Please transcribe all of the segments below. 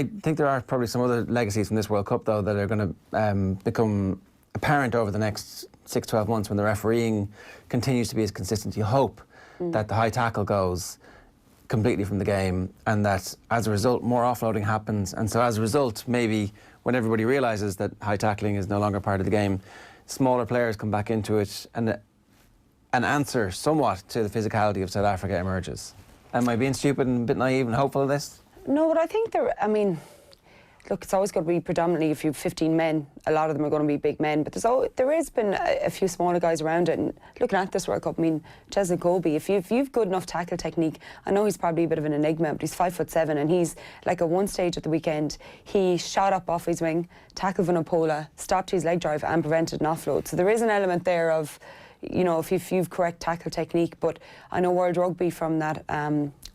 I think there are probably some other legacies from this World Cup, though, that are going to become apparent over the next 6-12 months when the refereeing continues to be as consistent. You hope that the high tackle goes completely from the game, and that as a result more offloading happens, and so as a result maybe when everybody realises that high tackling is no longer part of the game, smaller players come back into it, and an answer somewhat to the physicality of South Africa emerges. Am I being stupid and a bit naive and hopeful of this? No, but I think I mean, look, it's always going to be predominantly, if you have 15 men, a lot of them are going to be big men, but there has been a few smaller guys around it. And looking at this World Cup, I mean, Cheslin Colby, if you've good enough tackle technique, I know he's probably a bit of an enigma, but he's 5'7", and he's, like, at one stage at the weekend, he shot up off his wing, tackled Vanopola, stopped his leg drive and prevented an offload. So there is an element there of, you know, if you've correct tackle technique. But I know World Rugby, from that,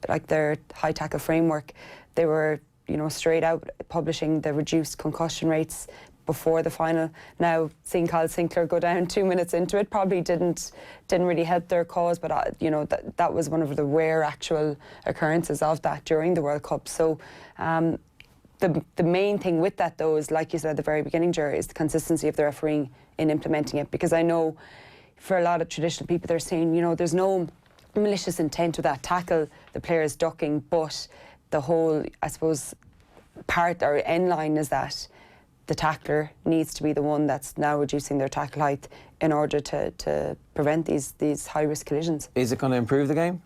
like their high tackle framework, they were, you know, straight out publishing the reduced concussion rates before the final. Now, seeing Kyle Sinclair go down 2 minutes into it probably didn't really help their cause, but you know, that was one of the rare actual occurrences of that during the World Cup. So the main thing with that, though, is, like you said at the very beginning, Ger, is the consistency of the refereeing in implementing it. Because I know for a lot of traditional people, they're saying, you know, there's no malicious intent with that tackle, the player is ducking, but the whole, I suppose, part or end line is that the tackler needs to be the one that's now reducing their tackle height in order to prevent these high-risk collisions. Is it going to improve the game?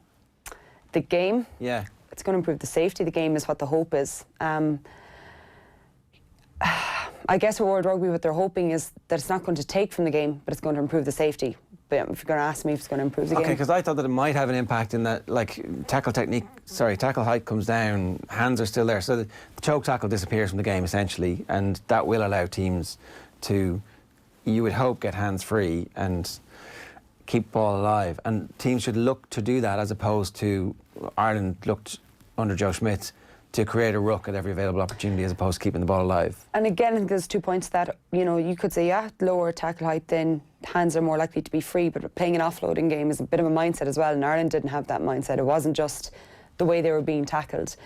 The game? Yeah. It's going to improve the safety of the game, is what the hope is. I guess with World Rugby, what they're hoping is that it's not going to take from the game, but it's going to improve the safety. But if you're going to ask me if it's going to improve the game. Okay, because I thought that it might have an impact in that, like, tackle height comes down, hands are still there, so the choke tackle disappears from the game, essentially, and that will allow teams to, you would hope, get hands free and keep ball alive. And teams should look to do that, as opposed to Ireland looked under Joe Schmidt to create a ruck at every available opportunity, as opposed to keeping the ball alive. And again, I think there's 2 points to that. You know, you could say, yeah, lower tackle height, then hands are more likely to be free, but playing an offloading game is a bit of a mindset as well, and Ireland didn't have that mindset. It wasn't just the way they were being tackled,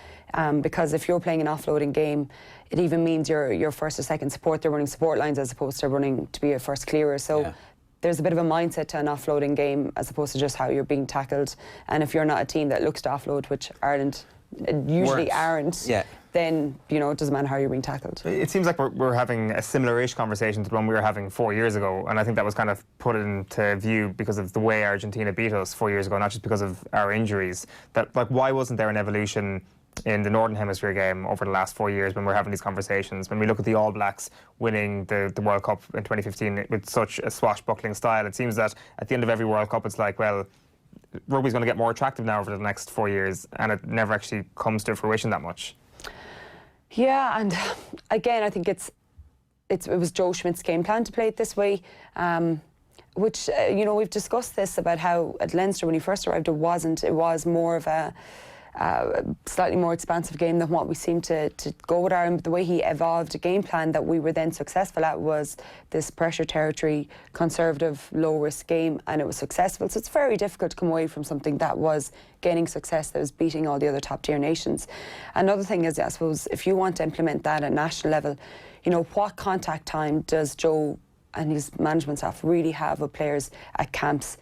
because if you're playing an offloading game, it even means your first or second support, they're running support lines as opposed to running to be a first clearer. So yeah, there's a bit of a mindset to an offloading game as opposed to just how you're being tackled. And if you're not a team that looks to offload, which Ireland usually aren't, then, you know, it doesn't matter how you're being tackled. It seems like we're having a similar-ish conversation to the one we were having 4 years ago, and I think that was kind of put into view because of the way Argentina beat us 4 years ago, not just because of our injuries. That, like, why wasn't there an evolution in the Northern Hemisphere game over the last 4 years when we're having these conversations? When we look at the All Blacks winning the World Cup in 2015 with such a swashbuckling style, it seems that at the end of every World Cup it's like, well, rugby's going to get more attractive now over the next 4 years, and it never actually comes to fruition that much. Yeah, and again, I think it was Joe Schmidt's game plan to play it this way, which, you know, we've discussed this about how at Leinster when he first arrived, it was more of a slightly more expansive game than what we seemed to go with Ireland. But the way he evolved a game plan that we were then successful at was this pressure territory, conservative, low-risk game, and it was successful. So it's very difficult to come away from something that was gaining success, that was beating all the other top-tier nations. Another thing is, I suppose, if you want to implement that at national level, you know, what contact time does Joe and his management staff really have with players at camps?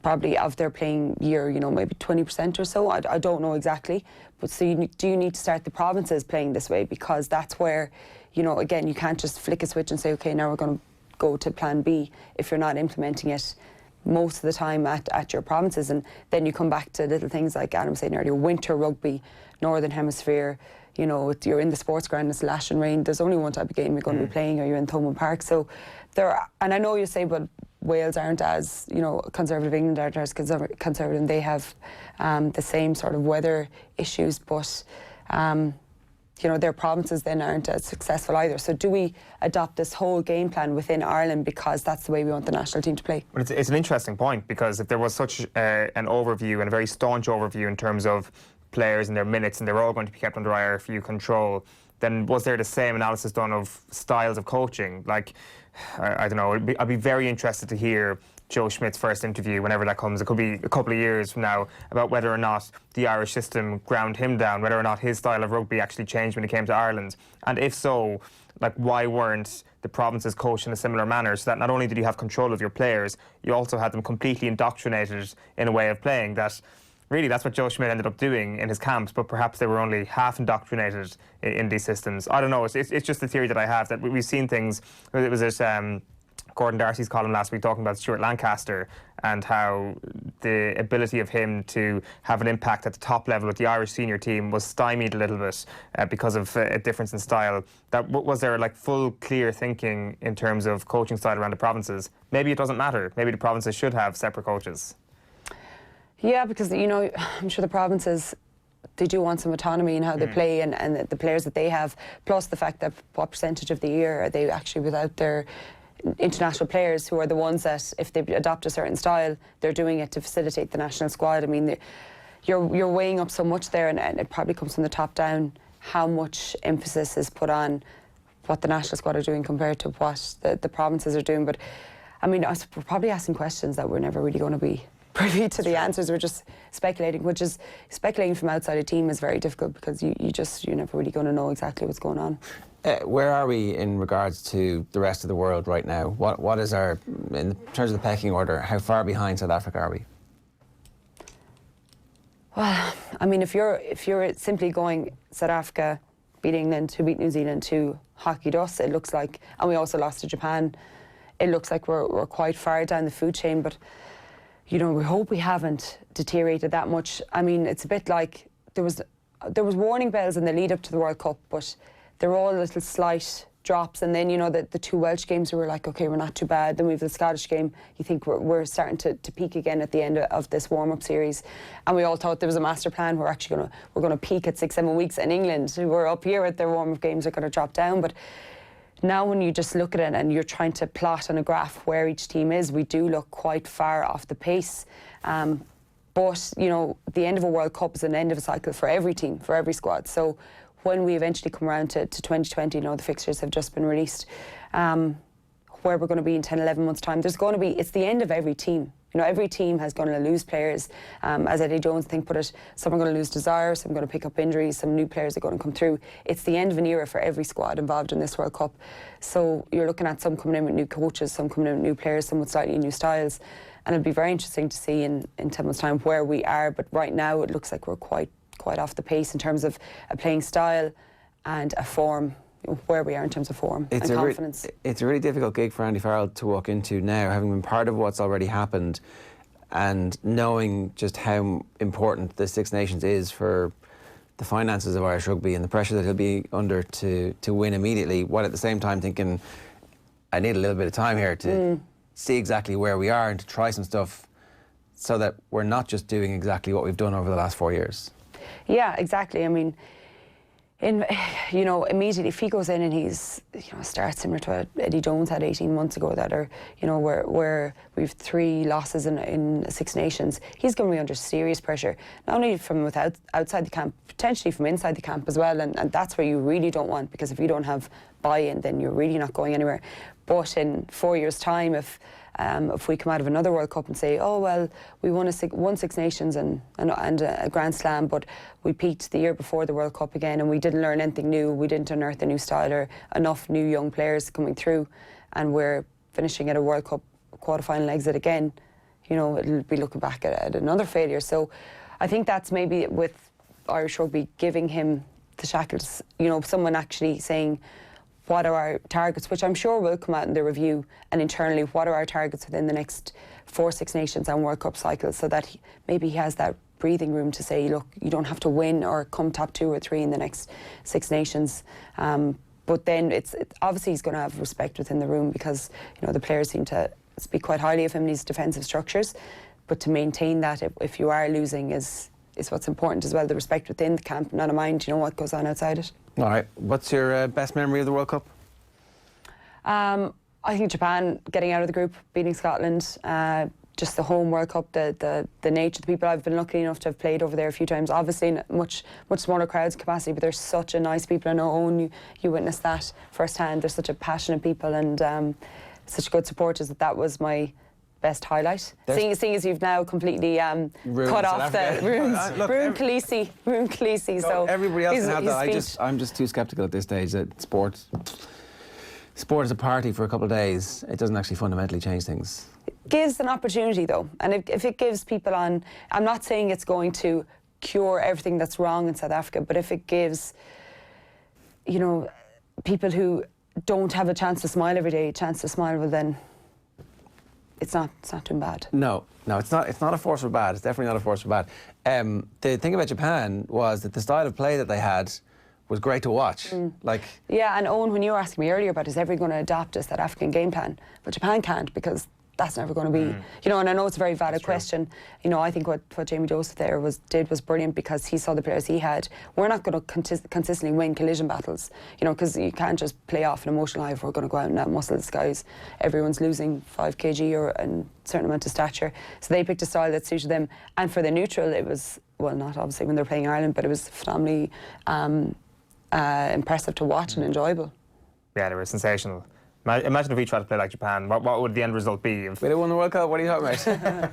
Probably of their playing year, you know, maybe 20% or so. I don't know exactly. But so do you need to start the provinces playing this way? Because that's where, you know, again, you can't just flick a switch and say, OK, now we're going to go to plan B if you're not implementing it most of the time at your provinces. And then you come back to little things like Adam was saying earlier, winter rugby, Northern Hemisphere, you know, you're in the sports ground, it's lash and rain, there's only one type of game you're going to be playing, or you're in Thomond Park. So there are, and I know you say, but Wales aren't as, you know, conservative, England aren't as conservative, and they have the same sort of weather issues, but you know, their provinces then aren't as successful either. So do we adopt this whole game plan within Ireland because that's the way we want the national team to play? But it's an interesting point, because if there was such an overview, and a very staunch overview in terms of players and their minutes, and they're all going to be kept under IRFU control, then was there the same analysis done of styles of coaching? Like, I don't know, I'd be very interested to hear Joe Schmidt's first interview, whenever that comes. It could be a couple of years from now, about whether or not the Irish system ground him down, whether or not his style of rugby actually changed when he came to Ireland. And if so, like, why weren't the provinces coached in a similar manner, so that not only did you have control of your players, you also had them completely indoctrinated in a way of playing that really that's what Joe Schmidt ended up doing in his camps, but perhaps they were only half indoctrinated in these systems. I don't know, it's just a theory that I have, that we've seen things. It was this Gordon Darcy's column last week talking about Stuart Lancaster and how the ability of him to have an impact at the top level with the Irish senior team was stymied a little bit because of a difference in style. That was there like full clear thinking in terms of coaching style around the provinces? Maybe it doesn't matter. Maybe the provinces should have separate coaches. Yeah, because, you know, I'm sure the provinces, they do want some autonomy in how they play and the players that they have, plus the fact that what percentage of the year are they actually without their international players, who are the ones that, if they adopt a certain style, they're doing it to facilitate the national squad. I mean, you're weighing up so much there, and it probably comes from the top down, how much emphasis is put on what the national squad are doing compared to what the provinces are doing. But, I mean, we're probably asking questions that we're never really going to be privy to the answers. We're just speculating, which is, speculating from outside a team is very difficult, because you're never really going to know exactly what's going on. Where are we in regards to the rest of the world right now? What is our, in terms of the pecking order, how far behind South Africa are we? Well, I mean, if you're simply going South Africa beat England, who beat New Zealand, who hockeyed us, it looks like, and we also lost to Japan, it looks like we're quite far down the food chain. But, you know, we hope we haven't deteriorated that much. I mean, it's a bit like there was warning bells in the lead up to the World Cup, but they're all little slight drops. And then, you know, the two Welsh games, we were like, okay, we're not too bad. Then we have the Scottish game. You think we're starting to peak again at the end of this warm-up series. And we all thought there was a master plan. We're actually going to peak at 6-7 weeks. In England, who were up here at their warm-up games, are going to drop down. But now when you just look at it and you're trying to plot on a graph where each team is, we do look quite far off the pace. But, you know, the end of a World Cup is an end of a cycle for every team, for every squad. So when we eventually come around to 2020, you know, the fixtures have just been released, where we're going to be in 10, 11 months' time, it's the end of every team. You know, every team has going to lose players. As Eddie Jones, I think, put it, some are going to lose desire, some are going to pick up injuries, some new players are going to come through. It's the end of an era for every squad involved in this World Cup. So you're looking at some coming in with new coaches, some coming in with new players, some with slightly new styles. And it'll be very interesting to see in 10 months' time where we are. But right now, it looks like we're quite off the pace in terms of a playing style and a form, where we are in terms of form and confidence. It's a really difficult gig for Andy Farrell to walk into now, having been part of what's already happened and knowing just how important the Six Nations is for the finances of Irish rugby and the pressure that he'll be under to win immediately, while at the same time thinking, I need a little bit of time here to see exactly where we are and to try some stuff so that we're not just doing exactly what we've done over the last 4 years. Yeah, exactly. I mean, you know, immediately if he goes in and he's, you know, starts similar to what Eddie Jones had 18 months ago, that are, you know, where we've 3 losses in Six Nations, he's going to be under serious pressure, not only from outside the camp, potentially from inside the camp as well, and that's where you really don't want, because if you don't have buy-in, then you're really not going anywhere. But in 4 years' time, if we come out of another World Cup and say, oh, well, we won Six Nations and a Grand Slam, but we peaked the year before the World Cup again and we didn't learn anything new, we didn't unearth a new style or enough new young players coming through, and we're finishing at a World Cup quarter-final exit again, you know, it'll be looking back at another failure. So I think that's maybe with Irish rugby giving him the shackles, you know, someone actually saying, what are our targets, which I'm sure will come out in the review, and internally, what are our targets within the next 4 Six Nations and World Cup cycles, so that maybe he has that breathing room to say, look, you don't have to win or come top 2 or 3 in the next Six Nations. But then it's obviously he's going to have respect within the room, because, you know, the players seem to speak quite highly of him in these defensive structures. But to maintain that, if you are losing, is what's important as well. The respect within the camp, not a mind, you know, what goes on outside it. All right. What's your best memory of the World Cup? I think Japan getting out of the group, beating Scotland, just the home World Cup, the nature of the people. I've been lucky enough to have played over there a few times, obviously in much smaller crowds capacity, but they're such a nice people. I know, Owen, you witnessed that firsthand. They're such a passionate people and such good supporters that was my best highlight? Seeing as you've now completely cut off the Room Khaleesi. So everybody else can have that. I'm just too sceptical at this stage that sport is a party for a couple of days. It doesn't actually fundamentally change things. It gives an opportunity though, and if it gives people I'm not saying it's going to cure everything that's wrong in South Africa, but if it gives, you know, people who don't have a chance to smile every day, a chance to smile, well then it's not too bad. No, it's not. It's not a force for bad. It's definitely not a force for bad. The thing about Japan was that the style of play that they had was great to watch. Yeah, and Owen, when you were asking me earlier about is everyone going to adopt a South African game plan, but Japan can't because that's never going to be, you know. And I know it's a very valid question. You know, I think what Jamie Joseph there did was brilliant because he saw the players he had. We're not going to consistently win collision battles, you know, because you can't just play off an emotional high if we're going to go out and outmuscle the guys. Everyone's losing 5 kg or a certain amount of stature. So they picked a style that suited them. And for the neutral, it was, well, not obviously when they're playing Ireland, but it was phenomenally impressive to watch and enjoyable. Yeah, they were sensational. Imagine if we tried to play like Japan. What would the end result be? If they won the World Cup, what are you talking about?